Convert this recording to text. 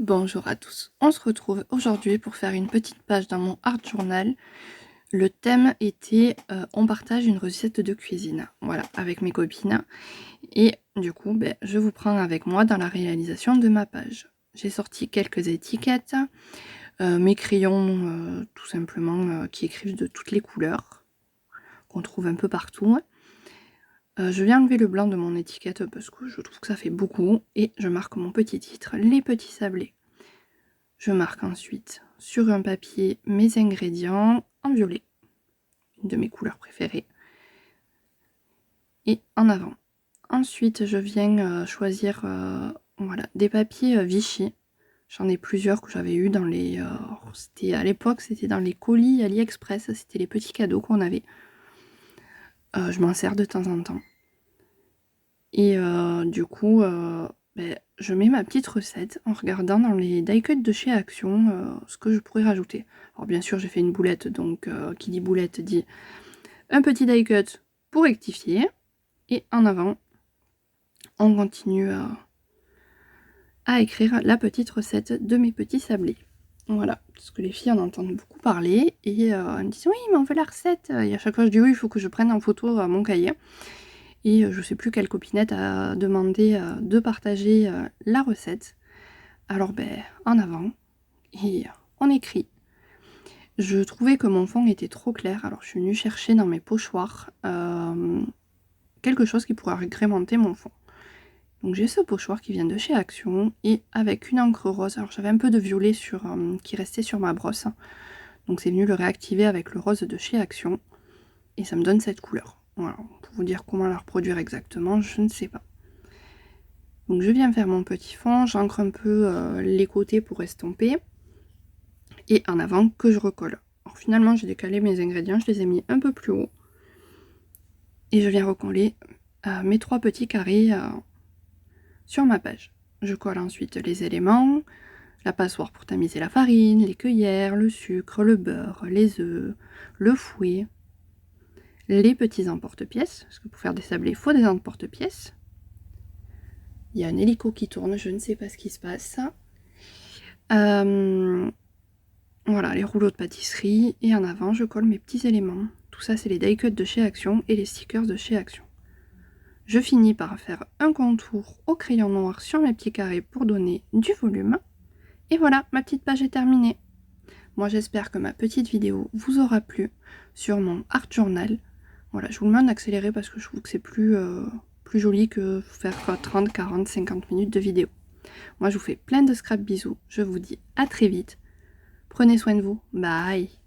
Bonjour à tous, on se retrouve aujourd'hui pour faire une petite page dans mon art journal. Le thème était on partage une recette de cuisine, voilà, avec mes copines. Et du coup, je vous prends avec moi dans la réalisation de ma page. J'ai sorti quelques étiquettes, mes crayons tout simplement qui écrivent de toutes les couleurs, qu'on trouve un peu partout. Je viens enlever le blanc de mon étiquette parce que je trouve que ça fait beaucoup. Et je marque mon petit titre, les petits sablés. Je marque ensuite sur un papier mes ingrédients en violet, une de mes couleurs préférées, et en avant. Ensuite, je viens choisir voilà, des papiers Vichy. J'en ai plusieurs que j'avais eu dans les... à l'époque, c'était dans les colis AliExpress, c'était les petits cadeaux qu'on avait. Je m'en sers de temps en temps. Et du coup, je mets ma petite recette en regardant dans les die cuts de chez Action ce que je pourrais rajouter. Alors bien sûr, j'ai fait une boulette, donc qui dit boulette dit un petit die cut pour rectifier. Et en avant, on continue à écrire la petite recette de mes petits sablés. Voilà, parce que les filles en entendent beaucoup parler et elles me disent oui, mais on veut la recette. Et à chaque fois, je dis oui, il faut que je prenne en photo mon cahier. Et je sais plus quelle copinette a demandé de partager la recette. Alors en avant, et on écrit. Je trouvais que mon fond était trop clair, alors je suis venue chercher dans mes pochoirs quelque chose qui pourrait agrémenter mon fond. Donc j'ai ce pochoir qui vient de chez Action, et avec une encre rose, alors j'avais un peu de violet qui restait sur ma brosse, donc c'est venu le réactiver avec le rose de chez Action, et ça me donne cette couleur. Voilà, pour vous dire comment la reproduire exactement, je ne sais pas. Donc je viens faire mon petit fond, j'encre un peu les côtés pour estomper, et en avant que je recolle. Alors finalement j'ai décalé mes ingrédients, je les ai mis un peu plus haut, et je viens recoller mes 3 petits carrés sur ma page. Je colle ensuite les éléments, la passoire pour tamiser la farine, les cueillères, le sucre, le beurre, les œufs, le fouet, les petits emporte-pièces, parce que pour faire des sablés, il faut des emporte-pièces. Il y a un hélico qui tourne, je ne sais pas ce qui se passe. Voilà, les rouleaux de pâtisserie, et en avant, je colle mes petits éléments. Tout ça, c'est les die cuts de chez Action et les stickers de chez Action. Je finis par faire un contour au crayon noir sur mes petits carrés pour donner du volume. Et voilà, ma petite page est terminée. Moi, j'espère que ma petite vidéo vous aura plu sur mon art journal. Voilà, je vous le mets en accéléré parce que je trouve que c'est plus joli que faire 30, 40, 50 minutes de vidéo. Moi, je vous fais plein de scrap bisous. Je vous dis à très vite. Prenez soin de vous. Bye!